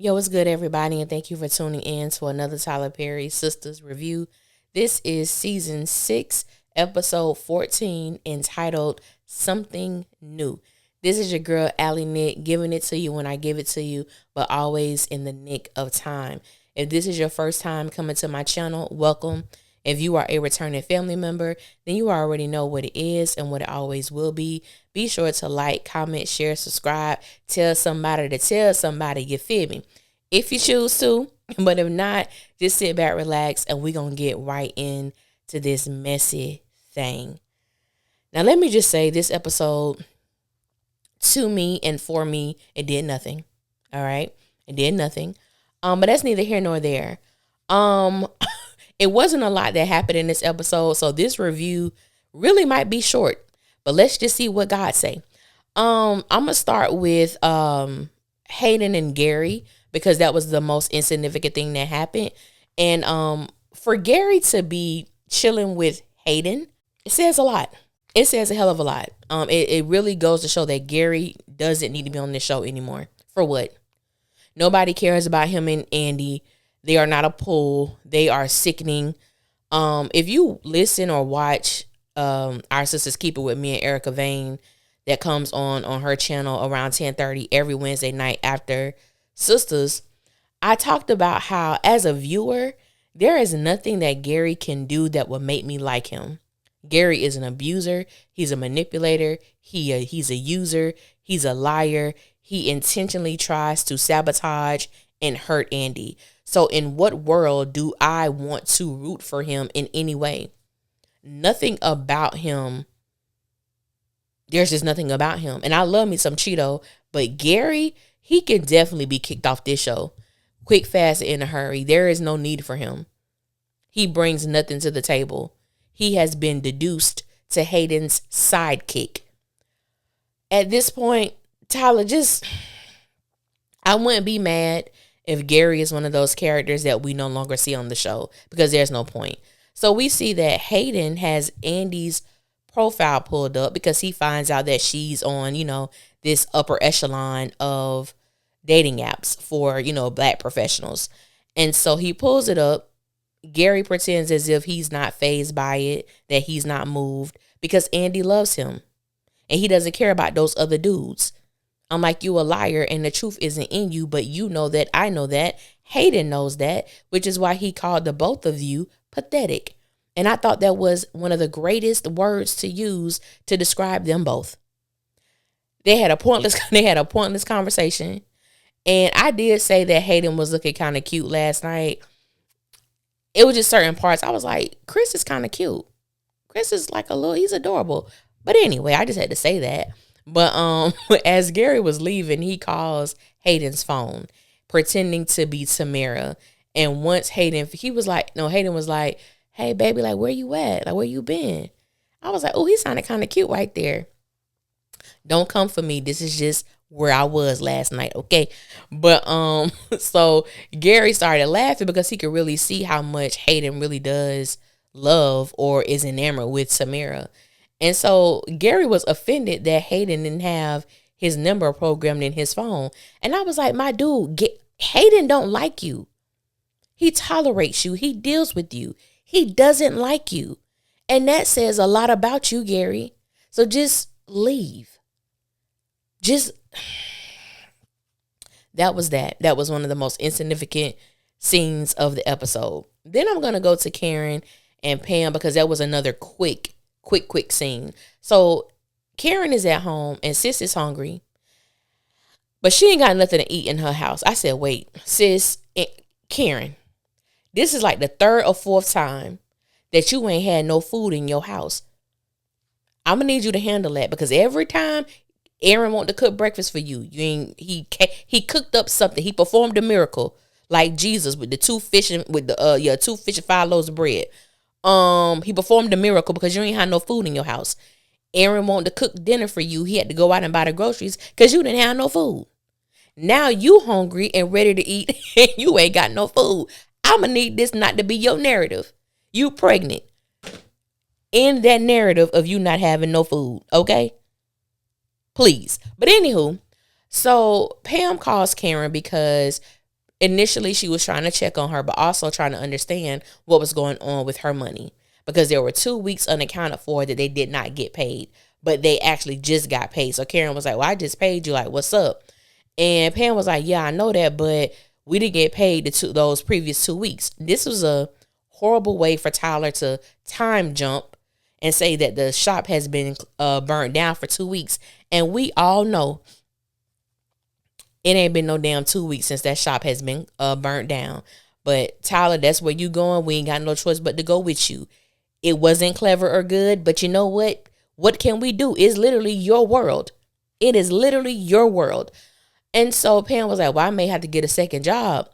Yo, what's good, everybody, and thank you for tuning in to another Tyler Perry Sisters review. This is season 6, episode 14, entitled Something New. This is your girl, Allie Nick, giving it to you when I give it to you, but always in the nick of time. If this is your first time coming to my channel, welcome. If you are a returning family member, then you already know what it is and what it always will be. Be sure to like, comment, share, subscribe, tell somebody to tell somebody, you feel me? If you choose to, but if not, just sit back, relax, and we're going to get right into this messy thing. Now, let me just say this episode, to me and for me, it did nothing. All right? It did nothing. But that's neither here nor there. It wasn't a lot that happened in this episode, so this review really might be short. But let's just see what God say. I'm gonna start with Hayden and Gary because that was the most insignificant thing that happened. And for Gary to be chilling with Hayden, it says a lot. It says a hell of a lot. It really goes to show that Gary doesn't need to be on this show anymore. For what? Nobody cares about him and Andi. They are not a pull. They are sickening. If you listen or watch Our Sisters Keep It with me and Erica Vane, that comes on her channel around 10:30 every Wednesday night after Sisters, I talked about how as a viewer, there is nothing that Gary can do that would make me like him. Gary is an abuser. He's a manipulator. He's a user. He's a liar. He intentionally tries to sabotage and hurt Andi. So in what world do I want to root for him in any way? Nothing about him. There's just nothing about him. And I love me some Cheeto, but Gary, he can definitely be kicked off this show. Quick, fast, in a hurry. There is no need for him. He brings nothing to the table. He has been deduced to Hayden's sidekick. At this point, Tyler, I wouldn't be mad if Gary is one of those characters that we no longer see on the show because there's no point. So we see that Hayden has Andi's profile pulled up because he finds out that she's on, this upper echelon of dating apps for, black professionals. And so he pulls it up. Gary pretends as if he's not fazed by it, that he's not moved because Andi loves him and he doesn't care about those other dudes. I'm like, you a liar and the truth isn't in you, but you know that, I know that, Hayden knows that, which is why he called the both of you pathetic. And I thought that was one of the greatest words to use to describe them both. They had a pointless conversation. And I did say that Hayden was looking kind of cute last night. It was just certain parts. I was like, Chris is kind of cute. Chris is like he's adorable. But anyway, I just had to say that. But as Gary was leaving, he calls Hayden's phone, pretending to be Tamara. And once Hayden was like, hey, baby, like, where you at? Like, where you been? I was like, oh, he sounded kind of cute right there. Don't come for me. This is just where I was last night, okay? But so Gary started laughing because he could really see how much Hayden really does love or is enamored with Tamara. And so Gary was offended that Hayden didn't have his number programmed in his phone. And I was like, my dude, Hayden don't like you. He tolerates you. He deals with you. He doesn't like you. And that says a lot about you, Gary. So just leave. That was that. That was one of the most insignificant scenes of the episode. Then I'm going to go to Karen and Pam because that was another quick scene. So Karen is at home and sis is hungry, but she ain't got nothing to eat in her house. I said, wait, sis, Karen, this is like the third or fourth time that you ain't had no food in your house. I'm gonna need you to handle that because every time Aaron want to cook breakfast for you, he cooked up something. He performed a miracle like Jesus with the two fish and 5 loaves of bread. He performed a miracle because you ain't had no food in your house. Aaron wanted to cook dinner for you. He had to go out and buy the groceries because you didn't have no food. Now you hungry and ready to eat and you ain't got no food. I'm going to need this not to be your narrative. You pregnant. In that narrative of you not having no food, okay? Please. But anywho, so Pam calls Karen because Initially, she was trying to check on her, but also trying to understand what was going on with her money, because there were 2 weeks unaccounted for that they did not get paid, but they actually just got paid. So Karen was like, well, I just paid you. Like, what's up? And Pam was like, yeah, I know that, but we didn't get paid those previous 2 weeks. This was a horrible way for Tyler to time jump and say that the shop has been burned down for 2 weeks. And we all know it ain't been no damn 2 weeks since that shop has been burnt down. But Tyler, that's where you going. We ain't got no choice but to go with you. It wasn't clever or good, but you know what? What can we do? It's literally your world. It is literally your world. And so Pam was like, well, I may have to get a second job.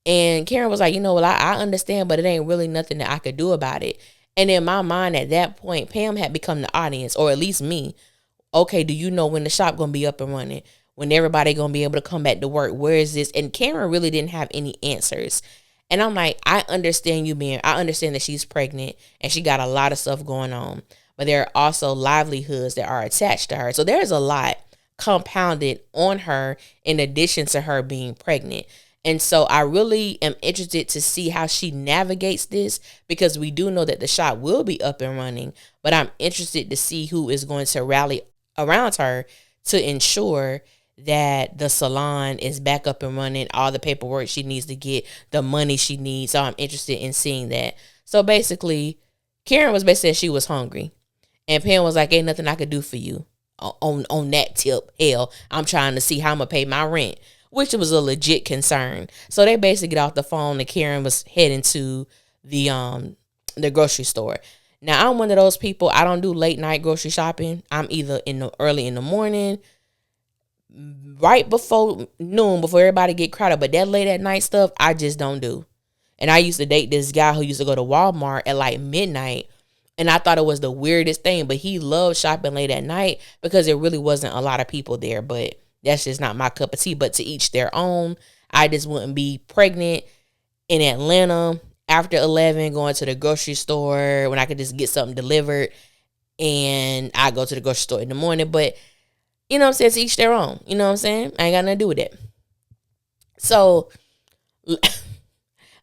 And Karen was like, you know, well, I understand, but it ain't really nothing that I could do about it. And in my mind at that point, Pam had become the audience, or at least me. Okay, do you know when the shop going to be up and running? When everybody going to be able to come back to work? Where is this? And Karen really didn't have any answers. And I'm like, I understand I understand that she's pregnant and she got a lot of stuff going on. But there are also livelihoods that are attached to her. So there's a lot compounded on her in addition to her being pregnant. And so I really am interested to see how she navigates this, because we do know that the shop will be up and running, but I'm interested to see who is going to rally around her to ensure that the salon is back up and running, all the paperwork she needs to get, the money she needs. So I'm interested in seeing that. So basically, Karen was basically saying she was hungry, and Pam was like, ain't nothing I could do for you on that tip. Hell, I'm trying to see how I'm going to pay my rent, which was a legit concern. So they basically get off the phone, and Karen was heading to the grocery store. Now, I'm one of those people, I don't do late night grocery shopping. I'm either early in the morning, right before noon, before everybody get crowded. But that late at night stuff, I just don't do. And I used to date this guy who used to go to Walmart at like midnight, and I thought it was the weirdest thing, but he loved shopping late at night because there really wasn't a lot of people there. But that's just not my cup of tea. But to each their own. I just wouldn't be pregnant in Atlanta after 11 going to the grocery store when I could just get something delivered, and I go to the grocery store in the morning. But you know what I'm saying? To each their own. You know what I'm saying? I ain't got nothing to do with it. So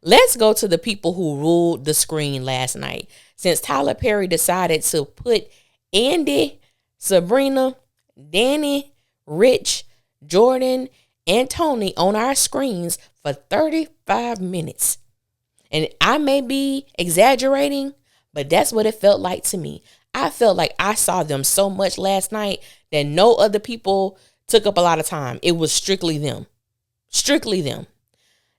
let's go to the people who ruled the screen last night. Since Tyler Perry decided to put Andi, Sabrina, Danni, Rich, Jordan, and Tony on our screens for 35 minutes. And I may be exaggerating, but that's what it felt like to me. I felt like I saw them so much last night that no other people took up a lot of time. It was strictly them. Strictly them.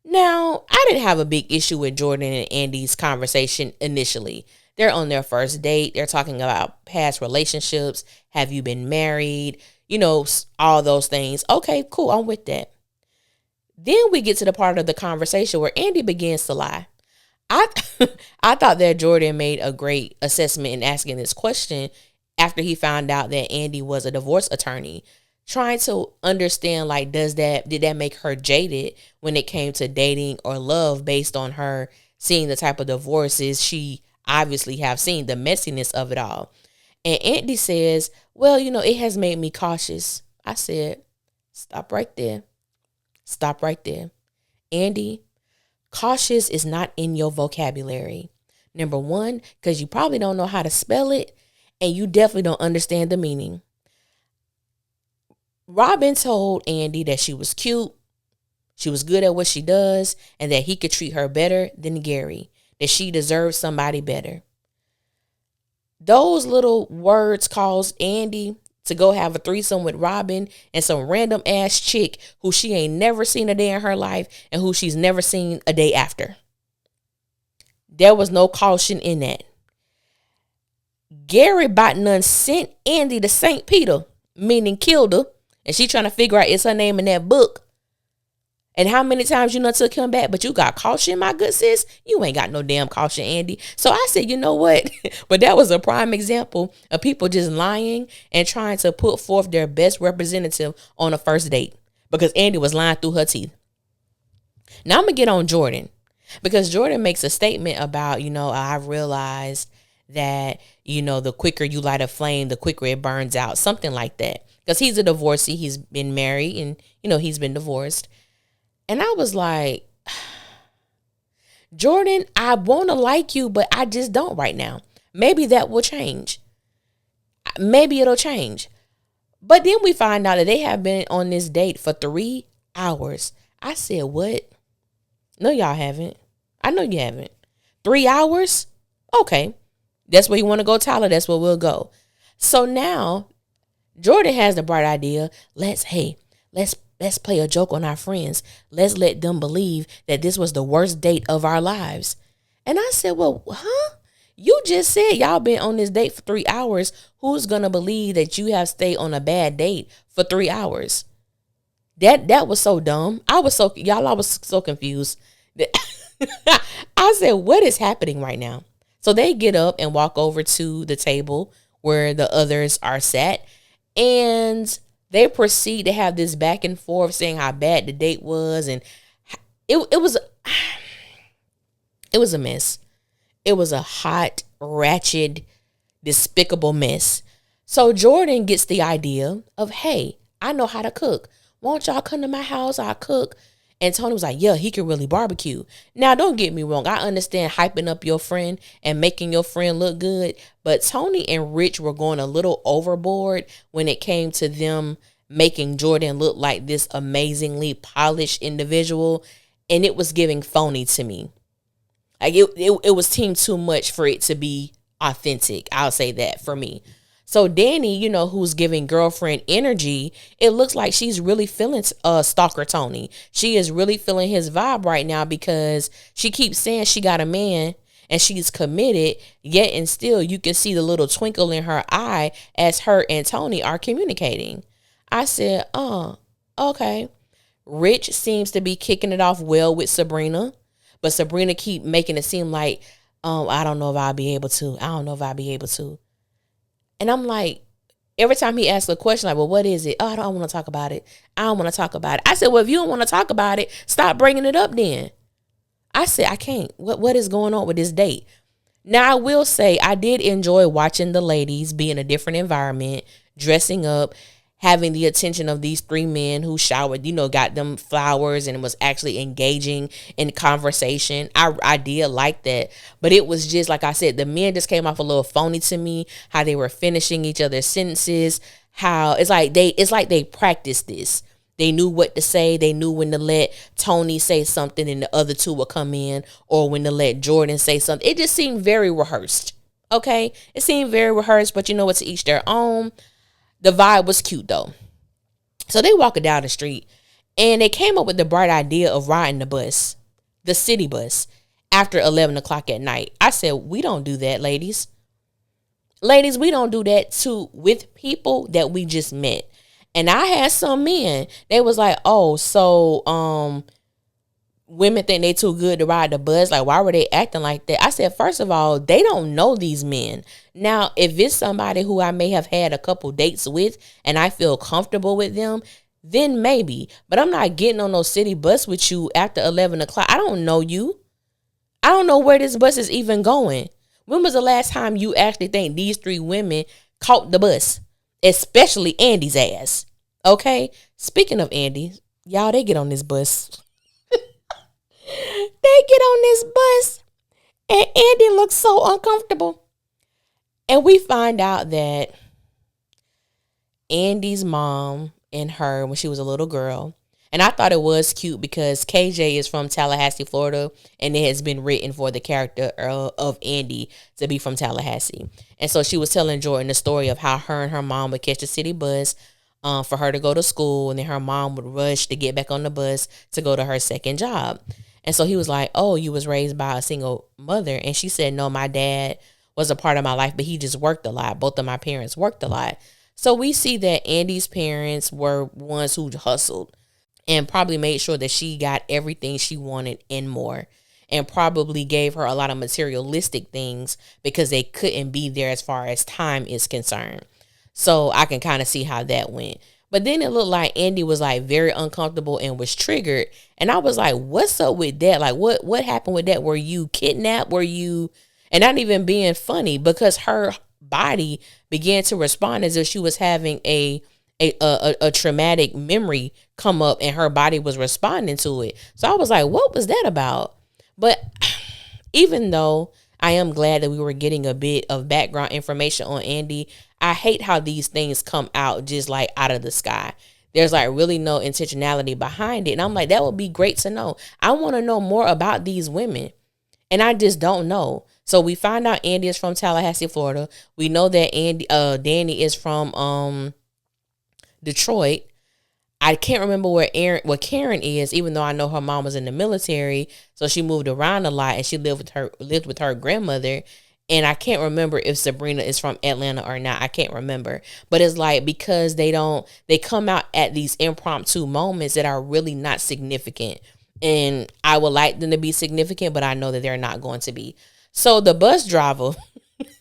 Now, I didn't have a big issue with Jordan and Andy's conversation initially. They're on their first date. They're talking about past relationships. Have you been married? You know, all those things. Okay, cool. I'm with that. Then we get to the part of the conversation where Andi begins to lie. I thought that Jordan made a great assessment in asking this question after he found out that Andi was a divorce attorney, trying to understand, like, did that make her jaded when it came to dating or love based on her seeing the type of divorces she obviously have seen, the messiness of it all. And Andi says, well, you know, it has made me cautious. I said, stop right there. Stop right there. Andi, cautious is not in your vocabulary. Number one, because you probably don't know how to spell it, and you definitely don't understand the meaning. Robin told Andi that she was cute, she was good at what she does, and that he could treat her better than Gary, that she deserved somebody better. Those little words caused Andi to go have a threesome with Robin and some random ass chick who she ain't never seen a day in her life and who she's never seen a day after. There was no caution in that. Gary Botnun sent Andi to St. Peter, meaning killed her, and she trying to figure out is her name in that book. And how many times you took him back, but you got caution, my good sis? You ain't got no damn caution, Andi. So I said, you know what? But that was a prime example of people just lying and trying to put forth their best representative on a first date, because Andi was lying through her teeth. Now I'm going to get on Jordan, because Jordan makes a statement about, you know, I've realized that, you know, the quicker you light a flame, the quicker it burns out, something like that. Because he's a divorcee. He's been married and, you know, he's been divorced. And I was like, Jordan, I want to like you, but I just don't right now. Maybe that will change. Maybe it'll change. But then we find out that they have been on this date for 3 hours. I said, what? No, y'all haven't. I know you haven't. 3 hours? Okay. That's where you want to go, Tyler. That's where we'll go. So now Jordan has the bright idea. Let's play a joke on our friends. Let's let them believe that this was the worst date of our lives. And I said, well, huh? You just said y'all been on this date for 3 hours. Who's going to believe that you have stayed on a bad date for 3 hours? That was so dumb. I was so confused. I said, what is happening right now? So they get up and walk over to the table where the others are sat. And they proceed to have this back and forth saying how bad the date was. And it was a mess. It was a hot, ratchet, despicable mess. So Jordan gets the idea of, hey, I know how to cook. Won't y'all come to my house? I'll cook. And Tony was like, yeah, he can really barbecue. Now, don't get me wrong. I understand hyping up your friend and making your friend look good. But Tony and Rich were going a little overboard when it came to them making Jordan look like this amazingly polished individual. And it was giving phony to me. Like it was team too much for it to be authentic. I'll say that for me. So Danni, who's giving girlfriend energy, it looks like she's really feeling stalker Tony. She is really feeling his vibe right now because she keeps saying she got a man and she's committed, yet and still you can see the little twinkle in her eye as her and Tony are communicating. I said, oh, okay. Rich seems to be kicking it off well with Sabrina. But Sabrina keep making it seem like, I don't know if I'll be able to. I don't know if I'll be able to. And I'm like, every time he asks a question, like, well, what is it? Oh, I don't want to talk about it. I don't want to talk about it. I said, well, if you don't want to talk about it, stop bringing it up then. I said, I can't. What is going on with this date? Now, I will say I did enjoy watching the ladies be in a different environment, dressing up, having the attention of these 3 men who showered, got them flowers and was actually engaging in conversation. I did like that. But it was just, like I said, the men just came off a little phony to me, how they were finishing each other's sentences, how it's like they practiced this. They knew what to say. They knew when to let Tony say something and the other 2 would come in, or when to let Jordan say something. It just seemed very rehearsed. Okay? It seemed very rehearsed, but to each their own. The vibe was cute, though. So they walking down the street, and they came up with the bright idea of riding the bus, the city bus, after 11 o'clock at night. I said, we don't do that, ladies. Ladies, we don't do that with people that we just met. And I had some men, they was like, oh, so women think they too good to ride the bus. Like, why were they acting like that? I said, first of all, they don't know these men. Now, if it's somebody who I may have had a couple dates with and I feel comfortable with them, then maybe. But I'm not getting on no city bus with you after 11 o'clock. I don't know you. I don't know where this bus is even going. When was the last time you actually think these 3 women caught the bus? Especially Andy's ass. Okay? Speaking of Andy, y'all, they get on this bus. They get on this bus and Andy looks so uncomfortable. And we find out that Andy's mom and her, when she was a little girl, and I thought it was cute because KJ is from Tallahassee, Florida, and it has been written for the character of Andy to be from Tallahassee. And so she was telling Jordan the story of how her and her mom would catch the city bus for her to go to school, and then her mom would rush to get back on the bus to go to her second job. And so he was like, oh, you was raised by a single mother. And she said, no, my dad was a part of my life, but he just worked a lot. Both of my parents worked a lot. So we see that Andy's parents were ones who hustled and probably made sure that she got everything she wanted and more, and probably gave her a lot of materialistic things because they couldn't be there as far as time is concerned. So I can kind of see how that went. But then it looked like Andy was like very uncomfortable and was triggered. And I was like, what's up with that? Like, what happened with that? Were you kidnapped? Were you, and not even being funny, because her body began to respond as if she was having a traumatic memory come up and her body was responding to it. So I was like, what was that about? But even though I am glad that we were getting a bit of background information on Andi, I hate how these things come out just like out of the sky. There's like really no intentionality behind it. And I'm like, that would be great to know. I want to know more about these women. And I just don't know. So we find out Andi is from Tallahassee, Florida. We know that Danni is from Detroit. I can't remember where Karen is, even though I know her mom was in the military. So she moved around a lot and she lived with her grandmother. And I can't remember if Sabrina is from Atlanta or not. I can't remember. But it's like, because they come out at these impromptu moments that are really not significant. And I would like them to be significant, but I know that they're not going to be. So the bus driver,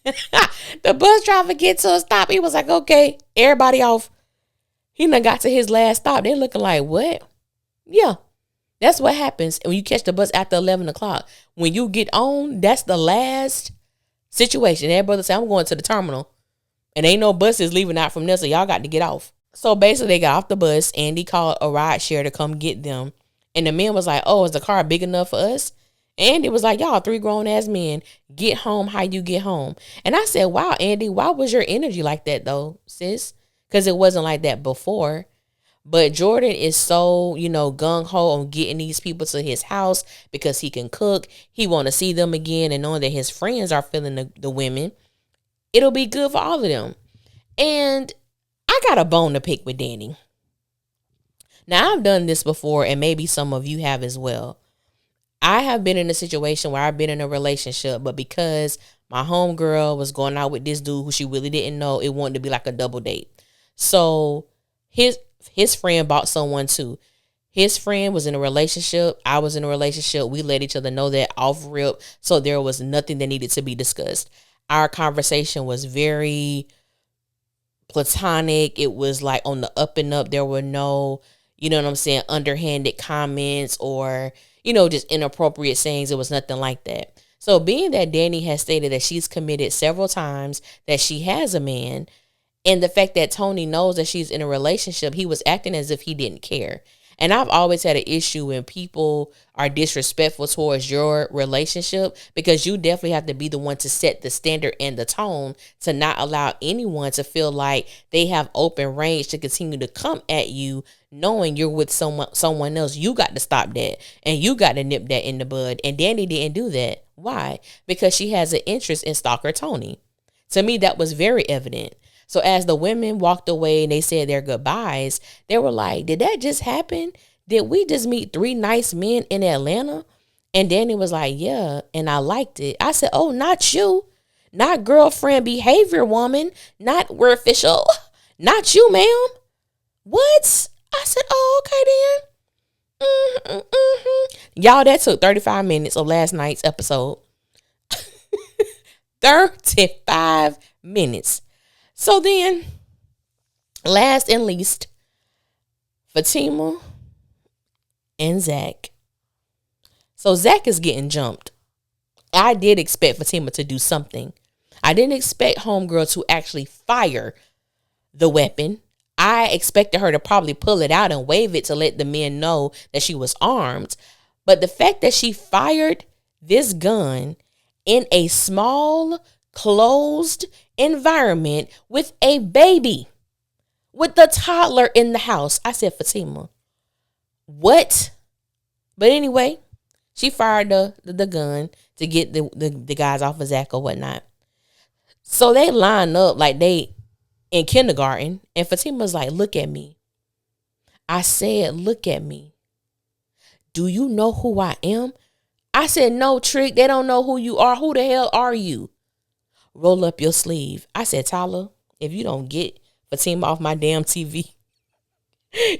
gets to a stop. He was like, okay, everybody off. He done got to his last stop. They're looking like, what? Yeah, that's what happens when you catch the bus after 11 o'clock. When you get on, that's the last situation. Everybody say, I'm going to the terminal. And ain't no buses leaving out from there, so y'all got to get off. So basically, they got off the bus. Andi called a ride share to come get them. And the man was like, oh, is the car big enough for us? Andi was like, y'all 3 grown-ass men. Get home how you get home. And I said, wow, Andi, why was your energy like that, though, sis? Because it wasn't like that before. But Jordan is so, gung-ho on getting these people to his house because he can cook. He want to see them again, and knowing that his friends are feeling the women, it'll be good for all of them. And I got a bone to pick with Danni. Now, I've done this before, and maybe some of you have as well. I have been in a situation where I've been in a relationship, but because my homegirl was going out with this dude who she really didn't know, it wanted to be like a double date. So his friend bought someone too. His friend was in a relationship. I was in a relationship. We let each other know that off rip. So there was nothing that needed to be discussed. Our conversation was very platonic. It was like on the up and up. There were no, underhanded comments or, just inappropriate sayings. It was nothing like that. So being that Danni has stated that she's committed several times, that she has a man, and the fact that Tony knows that she's in a relationship, he was acting as if he didn't care. And I've always had an issue when people are disrespectful towards your relationship, because you definitely have to be the one to set the standard and the tone to not allow anyone to feel like they have open range to continue to come at you knowing you're with someone else. You got to stop that, and you got to nip that in the bud. And Danni didn't do that. Why? Because she has an interest in stalker Tony. To me, that was very evident. So as the women walked away and they said their goodbyes, they were like, did that just happen? Did we just meet 3 nice men in Atlanta? And Danni was like, yeah, and I liked it. I said, oh, not you. Not girlfriend behavior, woman. Not we're official. Not you, ma'am. What? I said, oh, okay then. Y'all, that took 35 minutes of last night's episode. 35 minutes. So then, last and least, Fatima and Zach. So Zach is getting jumped. I did expect Fatima to do something. I didn't expect homegirl to actually fire the weapon. I expected her to probably pull it out and wave it to let the men know that she was armed. But the fact that she fired this gun in a small, closed environment with a baby, with the toddler in the house, I said, Fatima, what? But anyway, she fired the gun to get the guys off of Zach or whatnot. So they line up like they in kindergarten, and Fatima's like, look at me. I said, look at me. Do you know who I am? I said, no, Trick. They don't know who you are. Who the hell are you? Roll up your sleeve. I said, Tyler, if you don't get Fatima off my damn TV,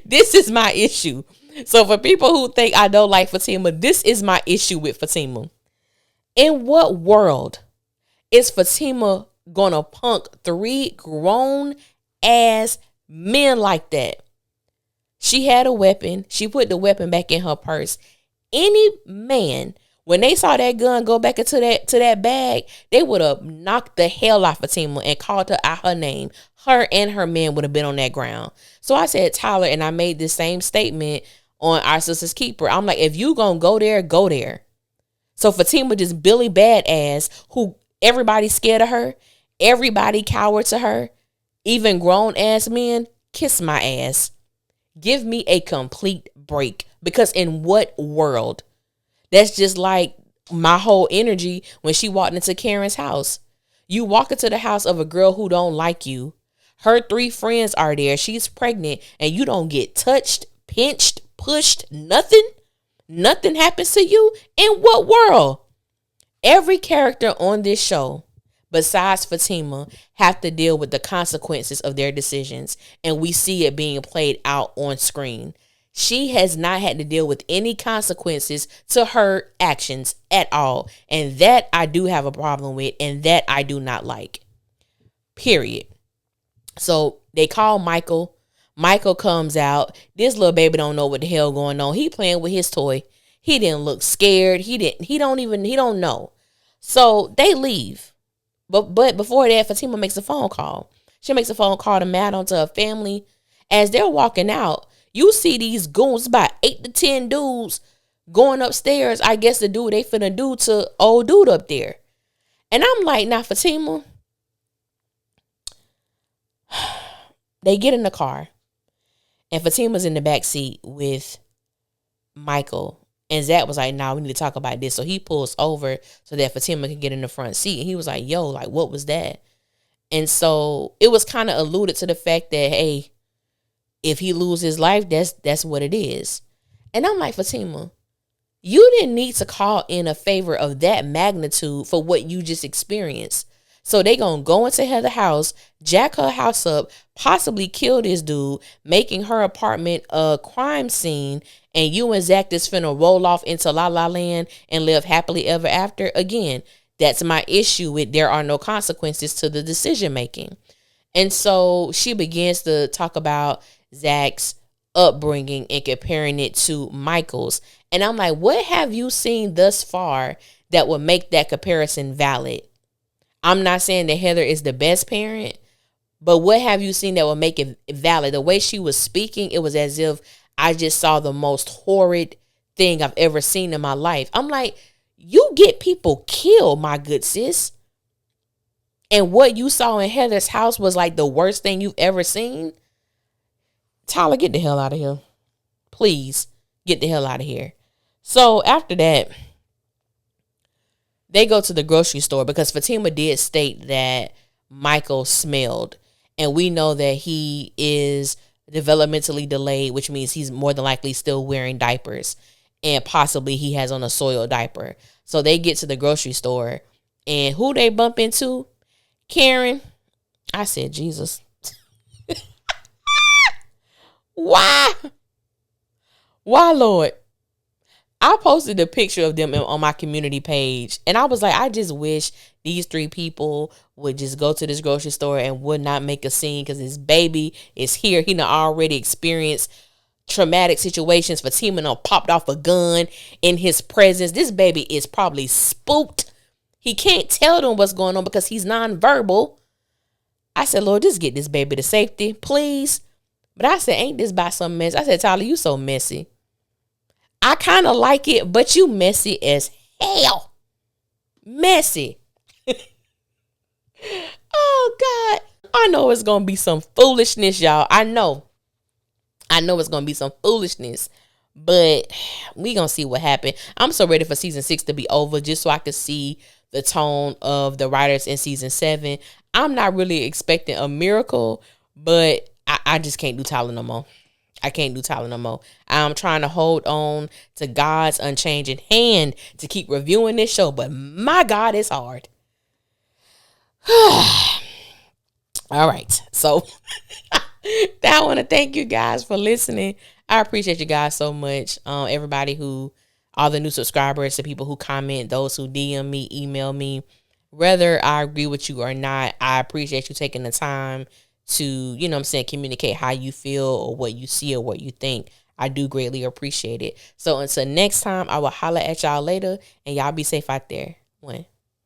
this is my issue. So for people who think I don't like Fatima, this is my issue with Fatima. In what world is Fatima gonna punk 3 grown ass men like that? She had a weapon. She put the weapon back in her purse. Any man, when they saw that gun go back into that bag, they would have knocked the hell out of Fatima and called her out her name. Her and her man would have been on that ground. So I said, Tyler, and I made this same statement on Our Sister's Keeper. I'm like, if you gonna go there, go there. So Fatima just Billy Badass, who everybody scared of her, everybody cowered to her, even grown ass men, kiss my ass. Give me a complete break. Because in what world? That's just like my whole energy when she walked into Karen's house. You walk into the house of a girl who don't like you. Her 3 friends are there. She's pregnant and you don't get touched, pinched, pushed, nothing. Nothing happens to you. In what world? Every character on this show, besides Fatima, have to deal with the consequences of their decisions. And we see it being played out on screen. She has not had to deal with any consequences to her actions at all. And that I do have a problem with, and that I do not like. Period. So they call Michael. Michael comes out. This little baby don't know what the hell going on. He playing with his toy. He didn't look scared. He don't know. So they leave. But before that, Fatima makes a phone call. She makes a phone call to Madam, to her family. As they're walking out, you see these goons, about 8 to 10 dudes going upstairs, I guess, to do what they finna do to old dude up there. And I'm like, now Fatima, they get in the car. And Fatima's in the back seat with Michael. And Zach was like, nah, we need to talk about this. So he pulls over so that Fatima can get in the front seat. And he was like, yo, like, what was that? And so it was kind of alluded to the fact that, hey, if he loses his life, that's what it is. And I'm like, Fatima, you didn't need to call in a favor of that magnitude for what you just experienced. So they gonna go into her house, jack her house up, possibly kill this dude, making her apartment a crime scene, and you and Zach just finna roll off into La La Land and live happily ever after. Again, that's my issue with there are no consequences to the decision making. And so she begins to talk about Zach's upbringing and comparing it to Michael's. And I'm like, what have you seen thus far that would make that comparison valid? I'm not saying that Heather is the best parent, but what have you seen that will make it valid? The way she was speaking, it was as if I just saw the most horrid thing I've ever seen in my life. I'm like, you get people killed, my good sis. And what you saw in Heather's house was like the worst thing you've ever seen. Tyler, get the hell out of here. Please get the hell out of here. So after that, they go to the grocery store because Fatima did state that Michael smelled. And we know that he is developmentally delayed, which means he's more than likely still wearing diapers. And possibly he has on a soiled diaper. So they get to the grocery store. And who they bump into? Karen. I said, Jesus. Why? Why, Lord? I posted a picture of them on my community page. And I was like, I just wish these 3 people would just go to this grocery store and would not make a scene because his baby is here. He done already experienced traumatic situations. Fatima done popped off a gun in his presence. This baby is probably spooked. He can't tell them what's going on because he's nonverbal. I said, Lord, just get this baby to safety, please. But I said, ain't this about some mess? I said, Tyler, you so messy. I kind of like it, but you messy as hell. Messy. Oh, God. I know it's going to be some foolishness, y'all. I know it's going to be some foolishness. But we going to see what happened. I'm so ready for season 6 to be over just so I can see the tone of the writers in season 7. I'm not really expecting a miracle, but I just can't do Tyler no more. I can't do Tyler no more. I'm trying to hold on to God's unchanging hand to keep reviewing this show, but my God, it's hard. All right. So I want to thank you guys for listening. I appreciate you guys so much. Everybody all the new subscribers, the people who comment, those who DM me, email me, whether I agree with you or not, I appreciate you taking the time to, communicate how you feel or what you see or what you think. I do greatly appreciate it. So until next time, I will holler at y'all later and y'all be safe out there. One.